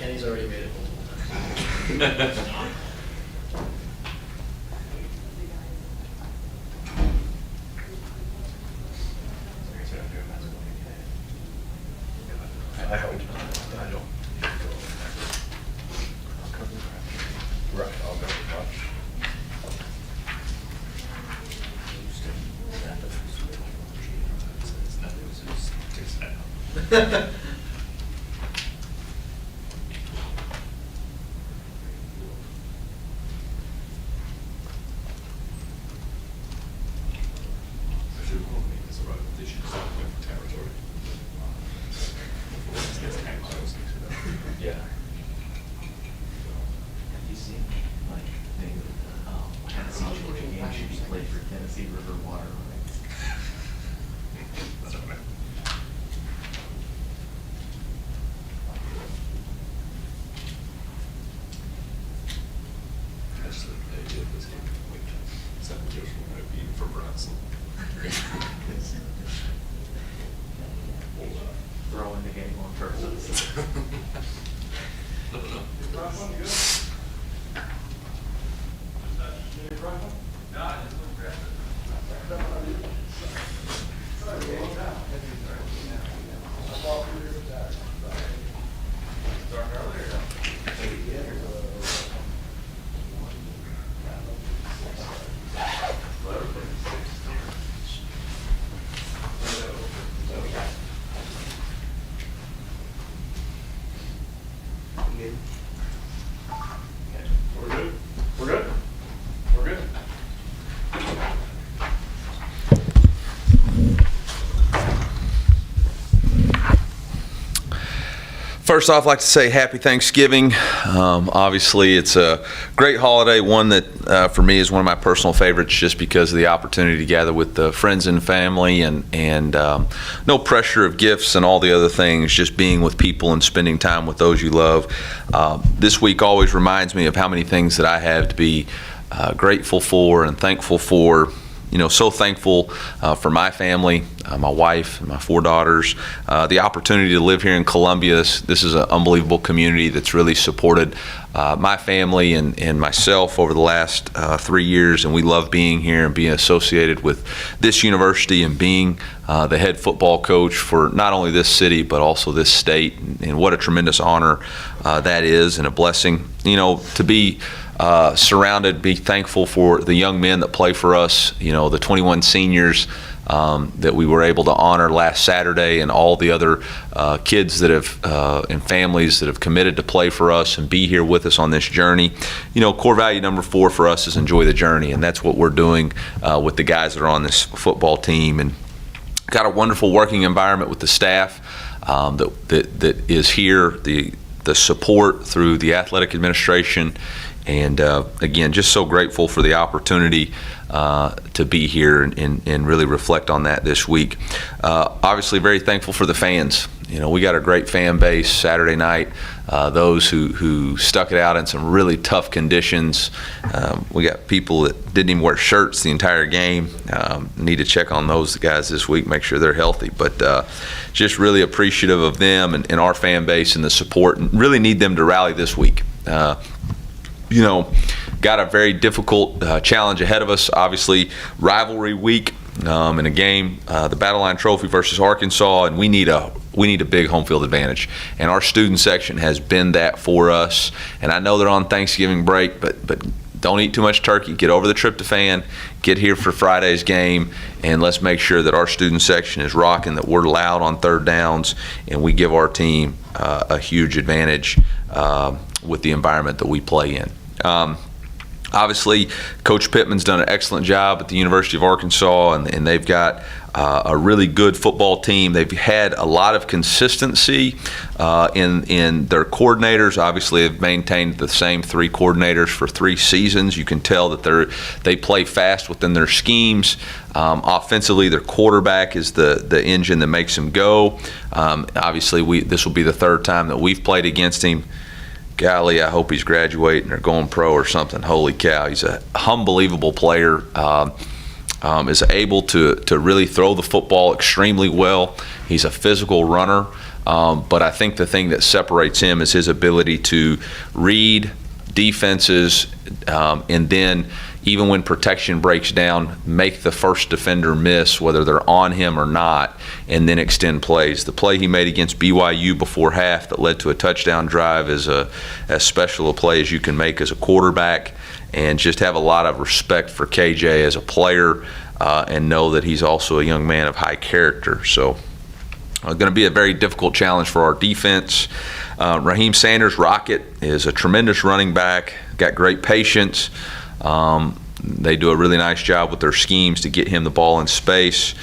Kenny's already made it multiple times. I hope. I don't. Right, I'll go with watch. Yeah. You see, like, Tennessee Georgia game should be played for Tennessee River Water. That's the idea of this game. Seven years from now, being from Bronson. Throwing the game on purpose. We're good. We're good. We're good. First off, I'd like to say happy Thanksgiving. Obviously, it's a great holiday, one that for me is one of my personal favorites just because of the opportunity to gather with the friends and family and no pressure of gifts and all the other things, just being with people and spending time with those you love. This week always reminds me of how many things that I have to be grateful for and thankful for. You know, so thankful for my family, my wife, and my 4 daughters. The opportunity to live here in Columbia. This is an unbelievable community that's really supported my family and myself over the last 3 years, and we love being here and being associated with this university and being the head football coach for not only this city but also this state. And what a tremendous honor that is, and a blessing. You know, to be surrounded, be thankful for the young men that play for us, you know, the 21 seniors that we were able to honor last Saturday, and all the other kids that have and families that have committed to play for us and be here with us on this journey. You know, core value number 4 for us is enjoy the journey, and that's what we're doing with the guys that are on this football team. And got a wonderful working environment with the staff that is here, the support through the athletic administration. And again, just so grateful for the opportunity to be here and really reflect on that this week. Obviously, very thankful for the fans. You know, we got a great fan base Saturday night. Those who stuck it out in some really tough conditions. We got people that didn't even wear shirts the entire game. Need to check on those guys this week, make sure they're healthy. But just really appreciative of them and our fan base and the support, and really need them to rally this week. You know, got a very difficult challenge ahead of us. Obviously, rivalry week in a game, the Battle Line Trophy versus Arkansas, and we need a big home field advantage. And our student section has been that for us. And I know they're on Thanksgiving break, but don't eat too much turkey. Get over the tryptophan. Get here for Friday's game, and let's make sure that our student section is rocking, that we're loud on third downs, and we give our team a huge advantage with the environment that we play in. Obviously, Coach Pittman's done an excellent job at the University of Arkansas, and they've got a really good football team. They've had a lot of consistency in their coordinators. Obviously, they've maintained the same 3 coordinators for 3 seasons. You can tell that they play fast within their schemes. Offensively, their quarterback is the engine that makes them go. Obviously, this will be the 3rd time that we've played against him. Golly, I hope he's graduating or going pro or something. Holy cow, he's an unbelievable player. is able to really throw the football extremely well. He's a physical runner, but I think the thing that separates him is his ability to read defenses, and then even when protection breaks down, make the first defender miss, whether they're on him or not, and then extend plays. The play he made against BYU before half that led to a touchdown drive is as special a play as you can make as a quarterback, and just have a lot of respect for KJ as a player, and know that he's also a young man of high character. So going to be a very difficult challenge for our defense. Raheem Sanders, Rocket, is a tremendous running back, got great patience. They do a really nice job with their schemes to get him the ball in space.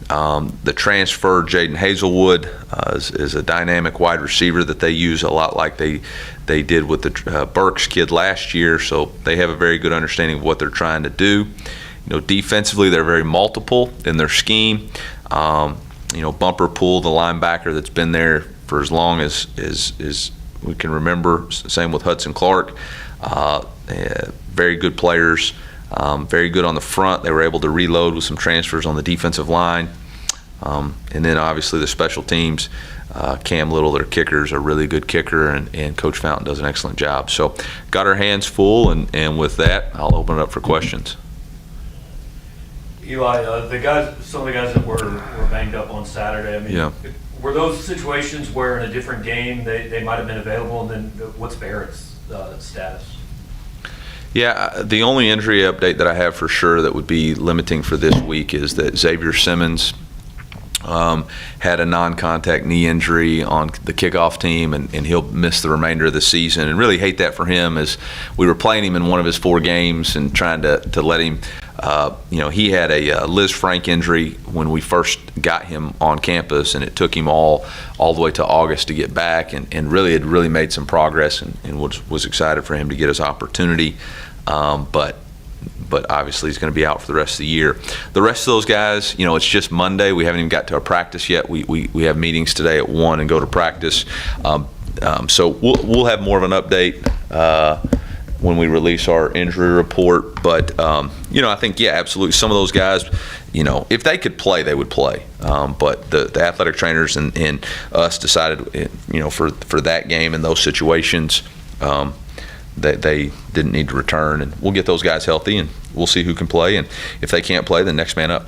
The transfer, Jaden Hazelwood, is a dynamic wide receiver that they use a lot like they did with the Burks kid last year, so they have a very good understanding of what they're trying to do. Defensively, they're very multiple in their scheme. Bumper Pool, the linebacker that's been there for as long as we can remember, same with Hudson Clark. Very good players, very good on the front. They were able to reload with some transfers on the defensive line. And then obviously the special teams, Cam Little, their kicker, is a really good kicker, and Coach Fountain does an excellent job. So got our hands full, and with that, I'll open it up for questions. Eli, some of the guys that were banged up on Saturday, I mean, Yeah. Were those situations where in a different game they might have been available, and then what's Barrett's status? Yeah, the only injury update that I have for sure that would be limiting for this week is that Xavier Simmons had a non-contact knee injury on the kickoff team, and he'll miss the remainder of the season. And really hate that for him, as we were playing him in one of his 4 games and trying to let him. He had a Liz Frank injury when we first got him on campus, and it took him all the way to August to get back, and really had made some progress, and was excited for him to get his opportunity. But obviously he's going to be out for the rest of the year. The rest of those guys, it's just Monday. We haven't even got to a practice yet. We have meetings today at 1 and go to practice. So we'll have more of an update when we release our injury report. But, I think, yeah, absolutely. Some of those guys, if they could play, they would play. But the athletic trainers and us decided, for that game and those situations, that they didn't need to return. And we'll get those guys healthy, and we'll see who can play. And if they can't play, then next man up.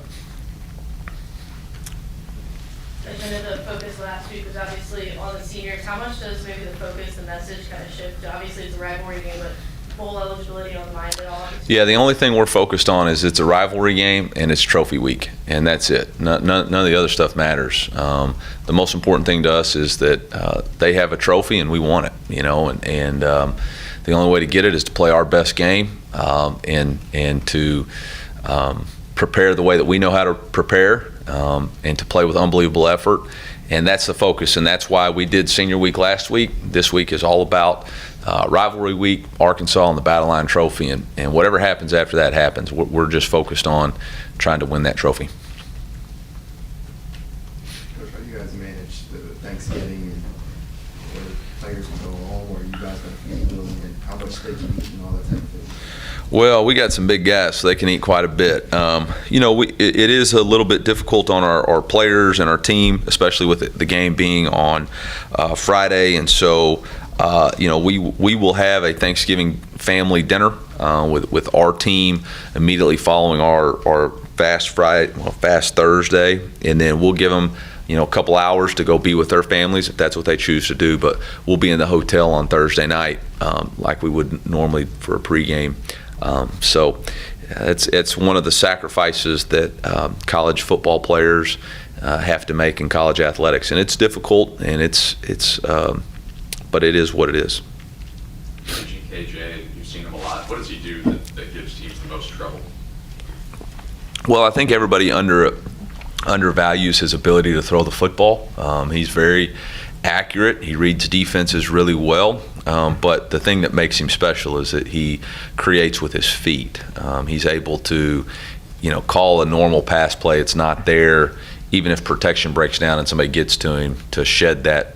I know the focus last week was obviously on the seniors. How much does maybe the focus and message kind of shift? Obviously, it's a rivalry game, but bowl eligibility on the mind at all? Yeah, the only thing we're focused on is it's a rivalry game and it's trophy week, and that's it. None of the other stuff matters. The most important thing to us is that they have a trophy and we want it, and the only way to get it is to play our best game, and to prepare the way that we know how to prepare, and to play with unbelievable effort. And that's the focus, and that's why we did senior week last week. This week is all about rivalry week, Arkansas, and the Battle Line Trophy, and whatever happens after that happens. We're just focused on trying to win that trophy. Coach, how do you guys manage the Thanksgiving, and where the players can go home, or you guys got to feed them, and how much steak you eat, and all that type of thing? Well, we got some big guys, so they can eat quite a bit. It is a little bit difficult on our players and our team, especially with the game being on Friday. And so, we will have a Thanksgiving family dinner with our team immediately following our fast Thursday, and then we'll give them a couple hours to go be with their families if that's what they choose to do. But we'll be in the hotel on Thursday night, like we would normally for a pregame. So it's one of the sacrifices that college football players have to make in college athletics, and it's difficult, and but it is what it is. Managing KJ, you've seen him a lot. What does he do that gives teams the most trouble? Well, I think everybody undervalues his ability to throw the football. He's very accurate. He reads defenses really well. But the thing that makes him special is that he creates with his feet. He's able to, call a normal pass play. It's not there, even if protection breaks down and somebody gets to him, to shed that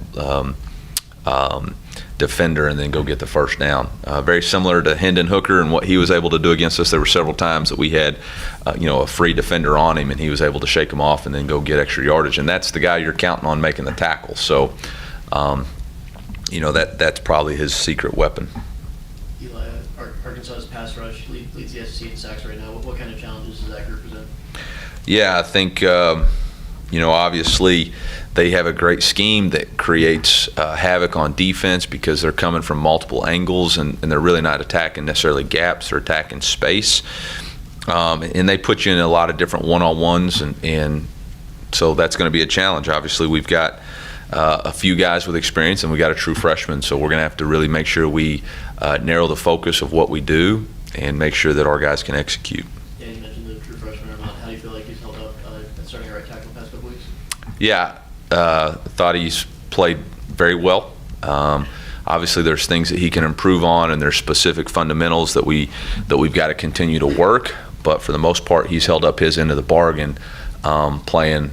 defender and then go get the first down. Very similar to Hendon Hooker and what he was able to do against us. There were several times that we had, a free defender on him, and he was able to shake him off and then go get extra yardage. And that's the guy you're counting on making the tackle. So, that's probably his secret weapon. Eli, Arkansas's pass rush leads the SEC in sacks right now. What kind of challenges does that group present? Yeah, I think, obviously they have a great scheme that creates havoc on defense because they're coming from multiple angles and they're really not attacking necessarily gaps, they're attacking space. And they put you in a lot of different one-on-ones, and so that's going to be a challenge. Obviously, we've got a few guys with experience and we got a true freshman, so we're going to have to really make sure we narrow the focus of what we do and make sure that our guys can execute. Yeah, you mentioned the true freshman or not. How do you feel like he's held up starting at right tackle the past couple weeks? Yeah, thought he's played very well. Obviously, there's things that he can improve on, and there's specific fundamentals that we've got to continue to work. But for the most part, he's held up his end of the bargain, playing,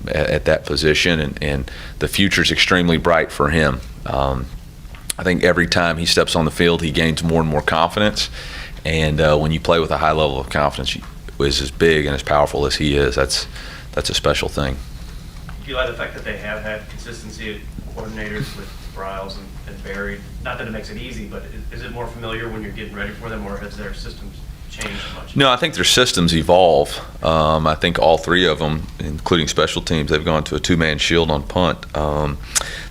at that position, and the future's extremely bright for him. I think every time he steps on the field, he gains more and more confidence. And when you play with a high level of confidence, is as big and as powerful as he is, that's a special thing. Do you like the fact that they have had consistency of coordinators with Bryles and Barry? Not that it makes it easy, but is it more familiar when you're getting ready for them, or has their systems changed much? No, I think their systems evolve. I think all three of them, including special teams, they've gone to a two-man shield on punt.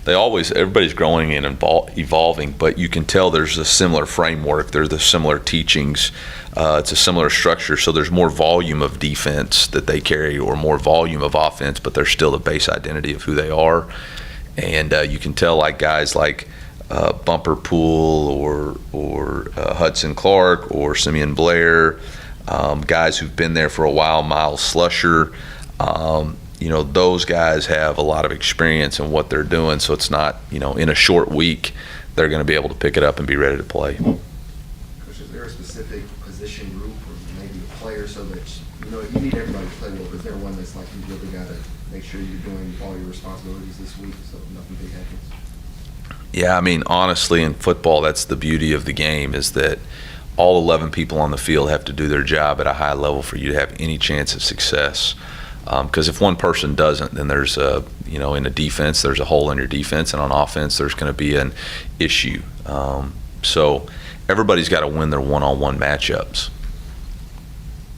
Everybody's growing and evolving, but you can tell there's a similar framework. There's the similar teachings. It's a similar structure, so there's more volume of defense that they carry or more volume of offense, but there's still the base identity of who they are. And you can tell like guys like Bumper Pool or Hudson Clark or Simeon Blair, guys who've been there for a while, Miles Slusher, those guys have a lot of experience in what they're doing, so it's not, in a short week, they're going to be able to pick it up and be ready to play. Coach, is there a specific position group or maybe a player so that, you need everybody to play well, but is there one that's like you really got to make sure you're doing all your responsibilities this week so nothing big happens? Yeah, honestly, in football, that's the beauty of the game, is that all 11 people on the field have to do their job at a high level for you to have any chance of success. Because if one person doesn't, then there's in a defense, there's a hole in your defense, and on offense, there's going to be an issue. So everybody's got to win their one-on-one matchups.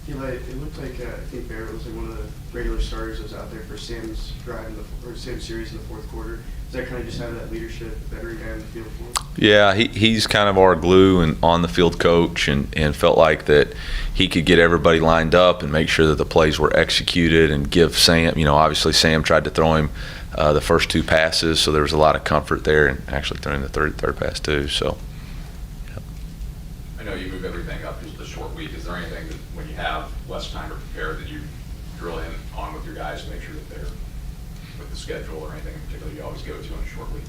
Eli, it looked like I think Barrett was like one of the regular starters that was out there for Sam's drive Sam's series in the fourth quarter. Is that kind of just having that leadership, veteran guy in the field for him? Yeah, he's kind of our glue and on-the-field coach, and felt like that he could get everybody lined up and make sure that the plays were executed and give Sam, obviously Sam tried to throw him the first two passes, so there was a lot of comfort there, and actually throwing the third pass too. So, I know you move everything up into the short week. Is there anything that when you have less time to prepare that you drill in on with your guys to make sure that they're with the schedule or anything in particular you always go to in a short week?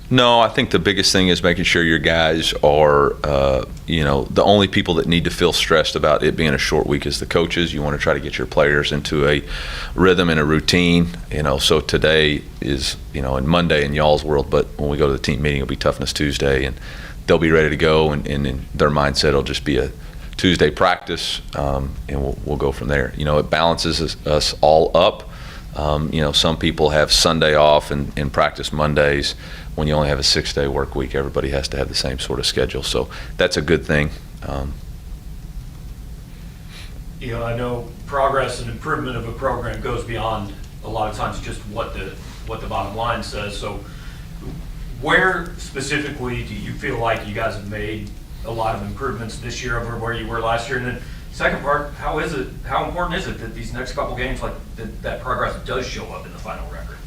No, I think the biggest thing is making sure your guys are, the only people that need to feel stressed about it being a short week is the coaches. You want to try to get your players into a rhythm and a routine. So today is, in Monday in y'all's world, but when we go to the team meeting, it'll be Toughness Tuesday, and they'll be ready to go, and in their mindset, it'll just be a Tuesday practice, and we'll go from there. It balances us all up. Some people have Sunday off and practice Mondays. When you only have a 6-day work week, everybody has to have the same sort of schedule. So that's a good thing. I know progress and improvement of a program goes beyond a lot of times just what the bottom line says. So where specifically do you feel like you guys have made a lot of improvements this year over where you were last year? And then second part, how important is it that these next couple games, like that progress does show up in the final record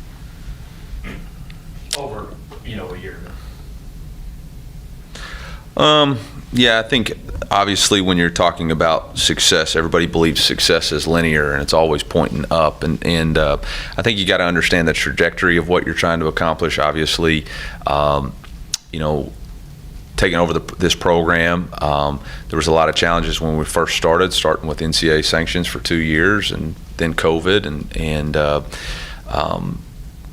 over, a year ago? Yeah, I think obviously when you're talking about success, everybody believes success is linear and it's always pointing up. And I think you got to understand the trajectory of what you're trying to accomplish. Obviously, taking over this program, there was a lot of challenges when we first starting with NCAA sanctions for 2 years, and then COVID, and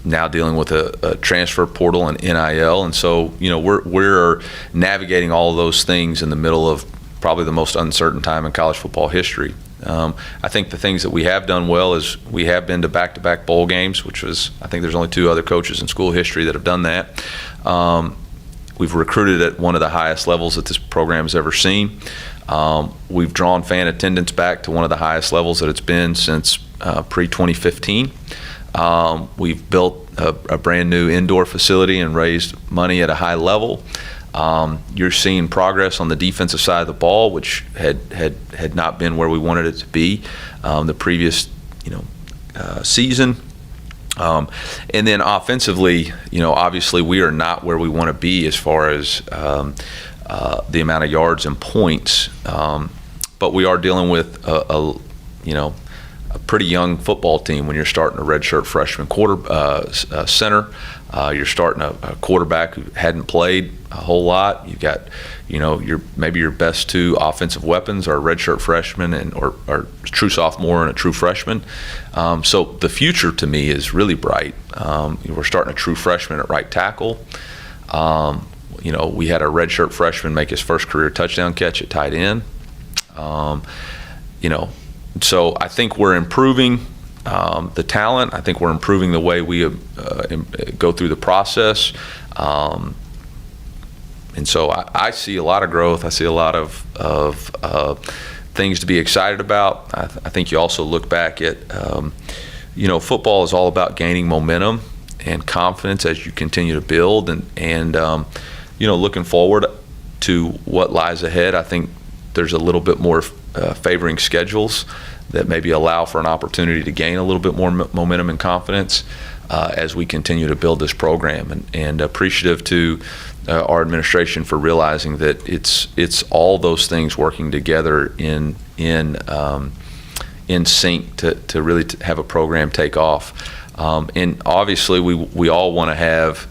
now dealing with a transfer portal and NIL, and so we're navigating all of those things in the middle of probably the most uncertain time in college football history. I think the things that we have done well is we have been to back-to-back bowl games, which was, I think there's only 2 other coaches in school history that have done that. We've recruited at one of the highest levels that this program has ever seen. We've drawn fan attendance back to one of the highest levels that it's been since pre-2015. We've built a brand new indoor facility and raised money at a high level. You're seeing progress on the defensive side of the ball, which had not been where we wanted it to be the previous season. And then offensively, obviously we are not where we want to be as far as the amount of yards and points, but we are dealing with a pretty young football team when you're starting a redshirt freshman center. You're starting a quarterback who hadn't played a whole lot. You've got, maybe your best 2 offensive weapons are a redshirt freshman or true sophomore and a true freshman. So the future to me is really bright. We're starting a true freshman at right tackle. We had a redshirt freshman make his first career touchdown catch at tight end. So I think we're improving the talent. I think we're improving the way we go through the process. And so I see a lot of growth. I see a lot of things to be excited about. I think you also look back at, football is all about gaining momentum and confidence as you continue to build. And looking forward to what lies ahead, I think there's a little bit more favoring schedules that maybe allow for an opportunity to gain a little bit more momentum and confidence as we continue to build this program, and appreciative to our administration for realizing that it's all those things working together in sync to really have a program take off. And obviously we all want to have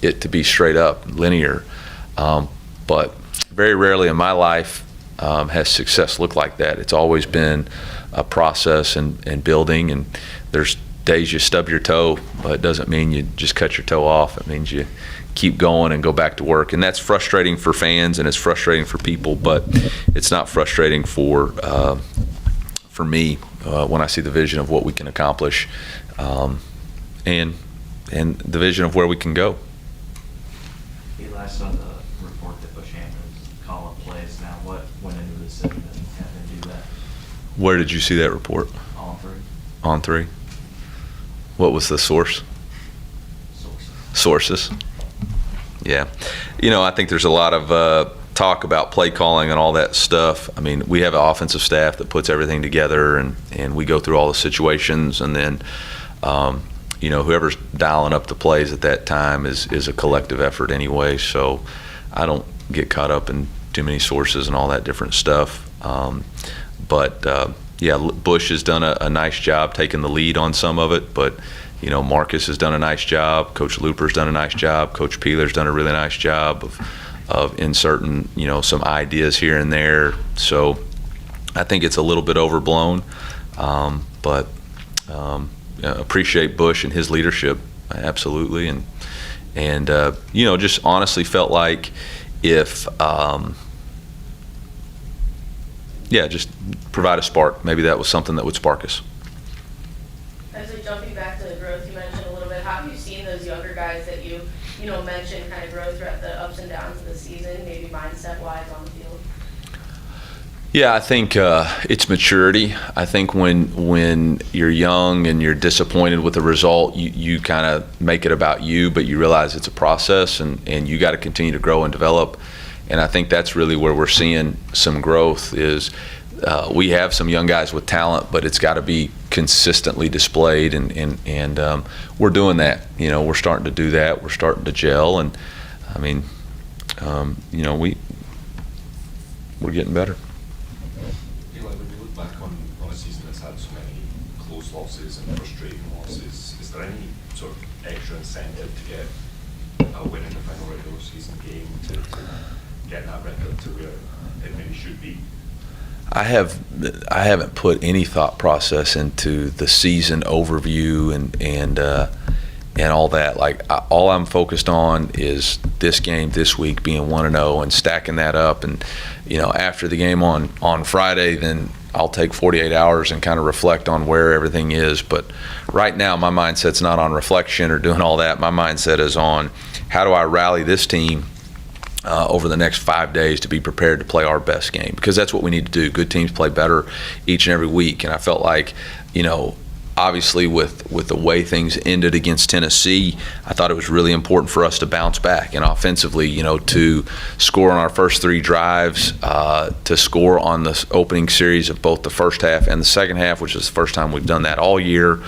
it to be straight up linear, but very rarely in my life has success looked like that. It's always been a process and building, and there's days you stub your toe, but it doesn't mean you just cut your toe off. It means you keep going and go back to work, and that's frustrating for fans and it's frustrating for people, but it's not frustrating for me when I see the vision of what we can accomplish and the vision of where we can go. Eli, I saw the report that Bushampton's calling plays now. What went into the decision to have him do that? Where did you see that report? On 3. On 3. What was the source? Sources. Yeah. I think there's a lot of talk about play calling and all that stuff. I mean, we have an offensive staff that puts everything together, and we go through all the situations, and then whoever's dialing up the plays at that time is a collective effort anyway. So I don't get caught up in too many sources and all that different stuff. But Bush has done a nice job taking the lead on some of it, but Marcus has done a nice job. Coach Looper's done a nice job. Coach Peeler's done a really nice job of inserting some ideas here and there. So I think it's a little bit overblown, but appreciate Bush and his leadership absolutely, and just honestly felt like if just provide a spark. Maybe that was something that would spark us. Actually, jumping back to the growth you mentioned a little bit, how have you seen those younger guys that you mentioned kind of grow throughout the ups and downs of the season, maybe mindset-wise on the field? Yeah, I think it's maturity. I think when you're young and you're disappointed with the result, you kind of make it about you, but you realize it's a process, and you got to continue to grow and develop. And I think that's really where we're seeing some growth is we have some young guys with talent, but it's got to be consistently displayed, and we're doing that. We're starting to do that. We're starting to gel, and I mean, we're getting better. Eli, when you look back on a season that's had so many close losses and frustrating losses, is there any sort of extra incentive to get a win in the final regular season game to get that record to where it maybe should be? I haven't put any thought process into the season overview and all that. Like, all I'm focused on is this game this week being 1-0 and stacking that up. And, after the game on Friday, then I'll take 48 hours and kind of reflect on where everything is. But right now, my mindset's not on reflection or doing all that. My mindset is on how do I rally this team over the next 5 days to be prepared to play our best game, because that's what we need to do. Good teams play better each and every week, and I felt like, obviously with the way things ended against Tennessee, I thought it was really important for us to bounce back and offensively, to score on our first 3 drives, to score on the opening series of both the first half and the second half, which is the first time we've done that all year.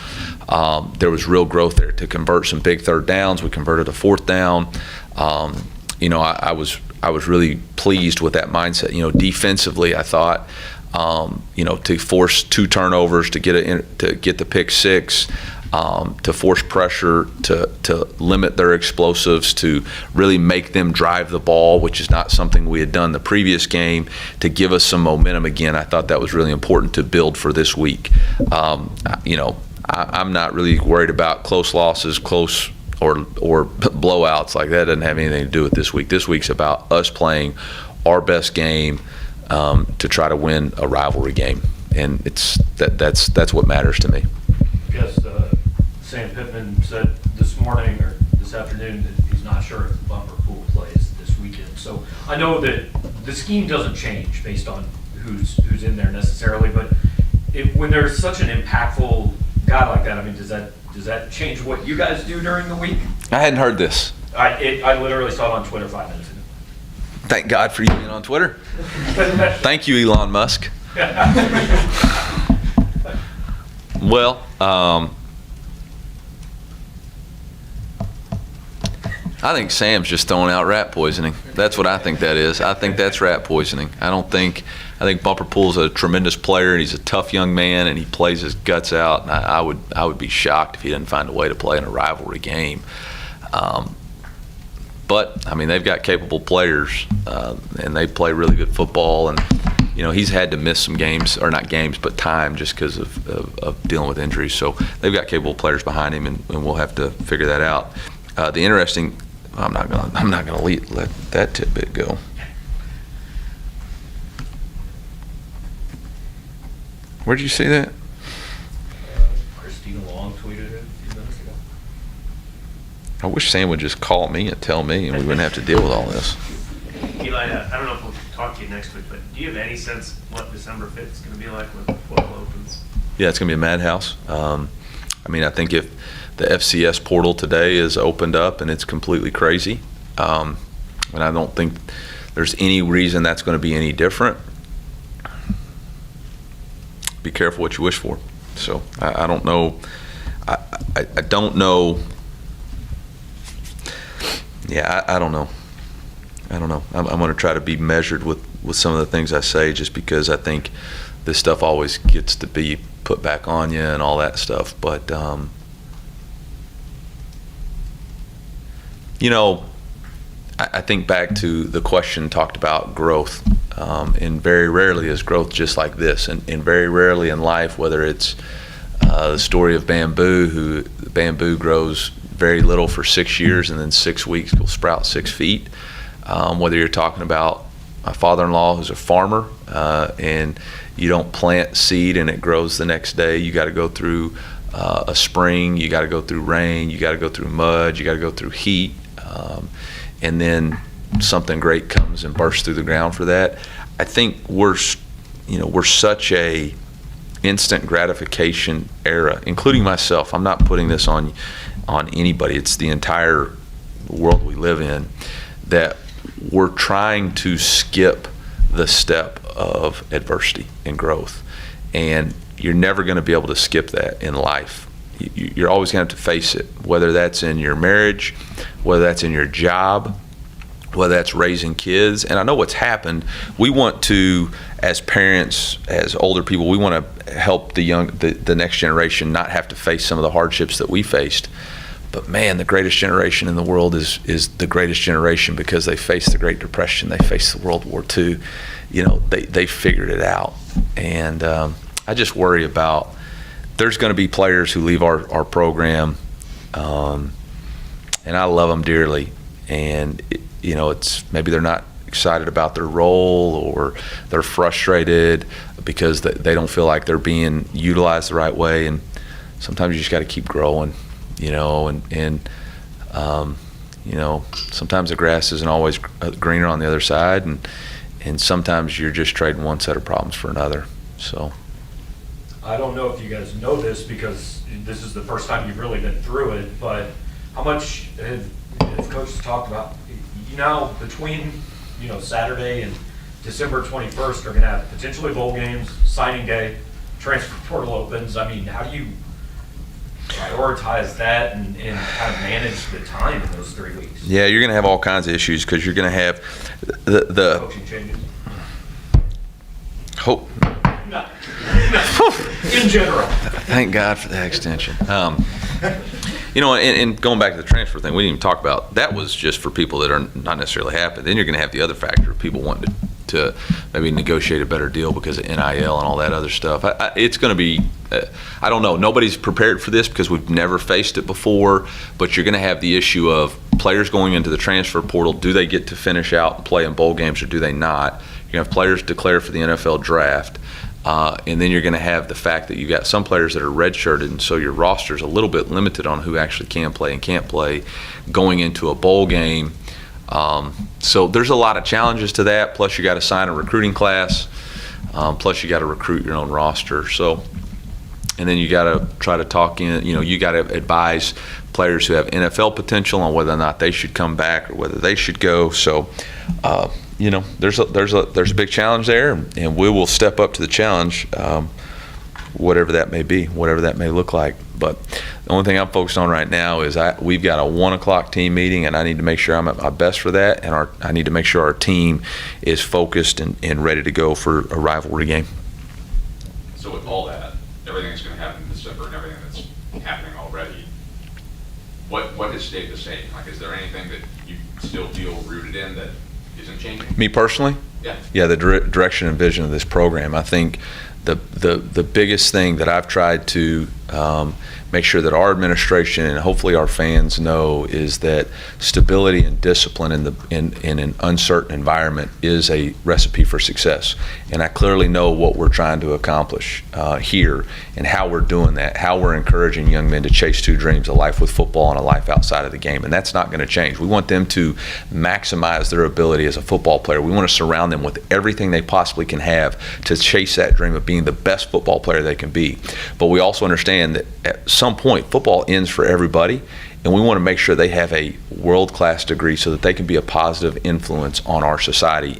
There was real growth there to convert some big third downs. We converted a 4th down. I was really pleased with that mindset. Defensively, I thought, to force 2 turnovers, to get the pick 6, to force pressure, to limit their explosives, to really make them drive the ball, which is not something we had done the previous game, to give us some momentum again. I thought that was really important to build for this week. I'm not really worried about close losses, or blowouts. Like, that doesn't have anything to do with this week. This week's about us playing our best game to try to win a rivalry game, and that's what matters to me. Yes, Sam Pittman said this morning or this afternoon that he's not sure if Bumper Pool plays this weekend. So I know that the scheme doesn't change based on who's in there necessarily, but when there's such an impactful guy like that, I mean, does that change what you guys do during the week? I hadn't heard this. I literally saw it on Twitter 5 minutes ago. Thank God for you being on Twitter. Thank you, Elon Musk. Well, I think Sam's just throwing out rat poisoning. That's what I think that is. I think that's rat poisoning. I think Bumper Pool's a tremendous player, and he's a tough young man, and he plays his guts out. And I would be shocked if he didn't find a way to play in a rivalry game. But I mean, they've got capable players, and they play really good football. And he's had to miss some games, or not games, but time, just because of dealing with injuries. So they've got capable players behind him, and we'll have to figure that out. The interesting, I'm not gonna let that tidbit go. Where'd you see that? Christina Long tweeted it a few minutes ago. I wish Sam would just call me and tell me, and we wouldn't have to deal with all this. Eli, I don't know if we'll talk to you next week, but do you have any sense what December 5th is going to be like when football opens? Yeah, it's going to be a madhouse. I think if the FCS portal today is opened up and it's completely crazy, and I don't think there's any reason that's going to be any different. Be careful what you wish for. So I don't know. I don't know. Yeah, I don't know. I'm going to try to be measured with some of the things I say, just because I think this stuff always gets to be put back on you and all that stuff. But I think back to the question talked about growth, and very rarely is growth just like this, and very rarely in life, whether it's the story of bamboo, who bamboo grows very little for 6 years and then 6 weeks will sprout 6 feet, whether you're talking about my father-in-law who's a farmer, and you don't plant seed and it grows the next day. You got to go through a spring, you got to go through rain, you got to go through mud, you got to go through heat, and then something great comes and bursts through the ground for that. I think we're such a instant gratification era, including myself. I'm not putting this on anybody. It's the entire world we live in, that we're trying to skip the step of adversity and growth. And you're never going to be able to skip that in life. You're always going to have to face it, whether that's in your marriage, whether that's in your job, whether that's raising kids. And I know what's happened. We want to, as parents, as older people, we want to help the next generation not have to face some of the hardships that we faced. But man, the greatest generation in the world is the greatest generation, because they faced the Great Depression, they faced the World War II. They figured it out. And I just worry about, there's going to be players who leave our program and I love them dearly. And, it's maybe they're not excited about their role, or they're frustrated because they don't feel like they're being utilized the right way. And sometimes you just got to keep growing, sometimes the grass isn't always greener on the other side, and sometimes you're just trading one set of problems for another. So I don't know if you guys know this because this is the first time you've really been through it, but how much have coaches talked about, between, Saturday and December 21st are going to have potentially bowl games, signing day, transfer portal opens. I mean, how do you prioritize that and kind of manage the time in those 3 weeks? yeah, you're going to have all kinds of issues because you're going to have the Coaching changes? hope. No. In general. Thank God for that extension. And going back to the transfer thing, we didn't even talk about, that was just for people that are not necessarily happy. Then you're going to have the other factor of people wanting to maybe negotiate a better deal because of NIL and all that other stuff. It's going to be, I don't know. Nobody's prepared for this because we've never faced it before, but you're going to have the issue of players going into the transfer portal. Do they get to finish out and play in bowl games, or do they not? You're going to have players declare for the NFL draft. And then you're going to have the fact that you got some players that are redshirted, and so your roster's a little bit limited on who actually can play and can't play going into a bowl game. So there's a lot of challenges to that. Plus you got to sign a recruiting class. Plus you got to recruit your own roster. So, and then you got to try to talk in. You got to advise players who have NFL potential on whether or not they should come back or whether they should go. So. There's a big challenge there, and we will step up to the challenge, whatever that may be, whatever that may look like. But the only thing I'm focused on right now is we've got a 1:00 team meeting, and I need to make sure I'm at my best for that, and I need to make sure our team is focused and ready to go for a rivalry game. So with all that, everything that's going to happen in December and everything that's happening already, what has stayed the same? Like, is there anything that you still feel rooted in that isn't changing? Me personally? Yeah, the direction and vision of this program. I think the biggest thing that I've tried to make sure that our administration and hopefully our fans know is that stability and discipline in an uncertain environment is a recipe for success. And I clearly know what we're trying to accomplish here and how we're doing that, how we're encouraging young men to chase two dreams, a life with football and a life outside of the game. And that's not going to change. We want them to maximize their ability as a football player. We want to surround them with everything they possibly can have to chase that dream of being the best football player they can be. But we also understand that at some point, football ends for everybody, and we want to make sure they have a world-class degree so that they can be a positive influence on our society.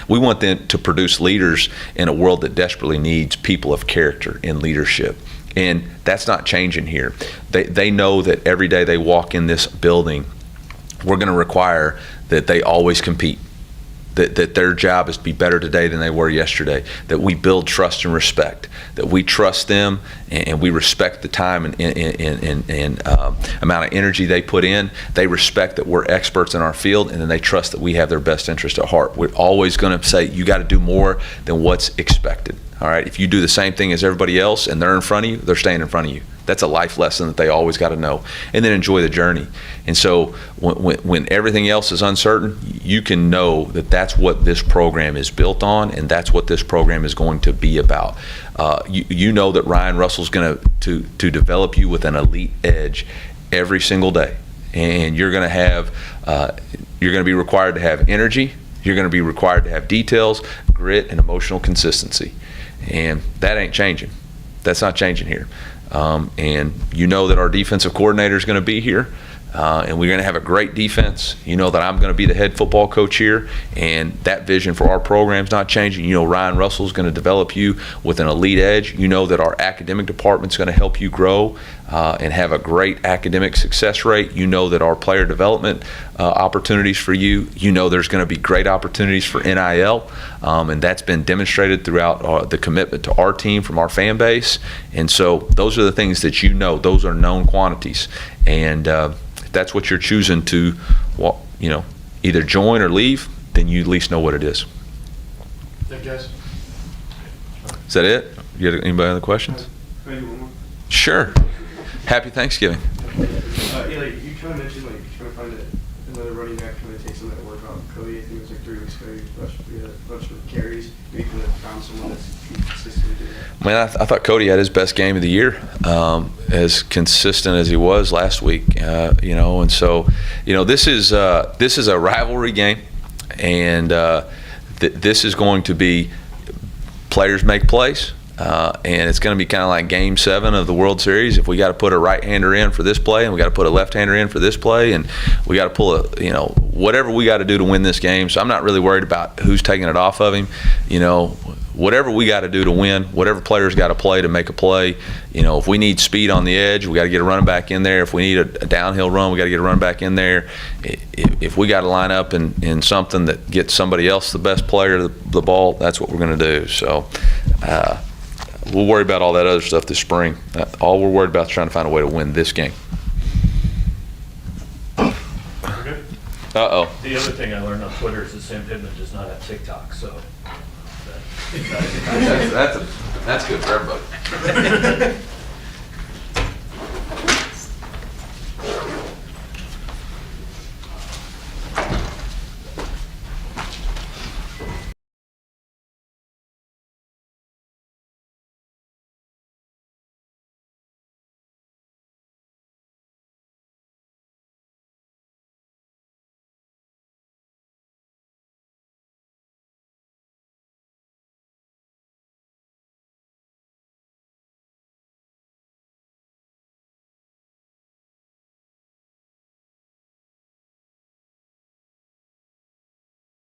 We want them to produce leaders in a world that desperately needs people of character in leadership. And that's not changing here. They know that every day they walk in this building, we're going to require that they always compete. That their job is to be better today than they were yesterday, that we build trust and respect, that we trust them and we respect the time and amount of energy they put in. They respect that we're experts in our field, and then they trust that we have their best interest at heart. We're always going to say, you got to do more than what's expected. All right, if you do the same thing as everybody else and they're in front of you, they're staying in front of you. That's a life lesson that they always got to know. And then enjoy the journey. And so when everything else is uncertain, you can know that that's what this program is built on, and that's what this program is going to be about. You know that Ryan Russell's going to develop you with an elite edge every single day. And you're going to be required to have energy. You're going to be required to have details, grit, and emotional consistency. And that ain't changing. That's not changing here. And you know that our defensive coordinator is going to be here, and we're going to have a great defense. You know that I'm going to be the head football coach here, and that vision for our program is not changing. You know Ryan Russell is going to develop you with an elite edge. You know that our academic department is going to help you grow and have a great academic success rate. You know that our player development opportunities for you. You know there's going to be great opportunities for NIL, and that's been demonstrated throughout the commitment to our team from our fan base. And so those are the things that you know. Those are known quantities. And if that's what you're choosing to, either join or leave, then you at least know what it is. Thank you, guys. Is that it? You got anybody other questions? Can I do one more? Sure. Happy Thanksgiving. Eli, you kind of mentioned, like, trying to find another running back kind of take some of that work off Cody. I think it was like 3 weeks ago, we had a bunch of carries. Maybe kind of found someone that's consistently doing that. Man, I thought Cody had his best game of the year, as consistent as he was last week. And so, this is a rivalry game, and this is going to be players make plays. And it's going to be kind of like Game 7 of the World Series. If we got to put a right-hander in for this play, and we got to put a left-hander in for this play, and we got to pull whatever we got to do to win this game. So I'm not really worried about who's taking it off of him. Whatever we got to do to win, whatever players got to play to make a play. If we need speed on the edge, we got to get a running back in there. If we need a downhill run, we got to get a running back in there. If we got to line up in something that gets somebody else the best player of the ball, that's what we're going to do. So. We'll worry about all that other stuff this spring. All we're worried about is trying to find a way to win this game. Okay. Uh-oh. The other thing I learned on Twitter is that Sam Pittman does not have TikTok, so. That's good for everybody.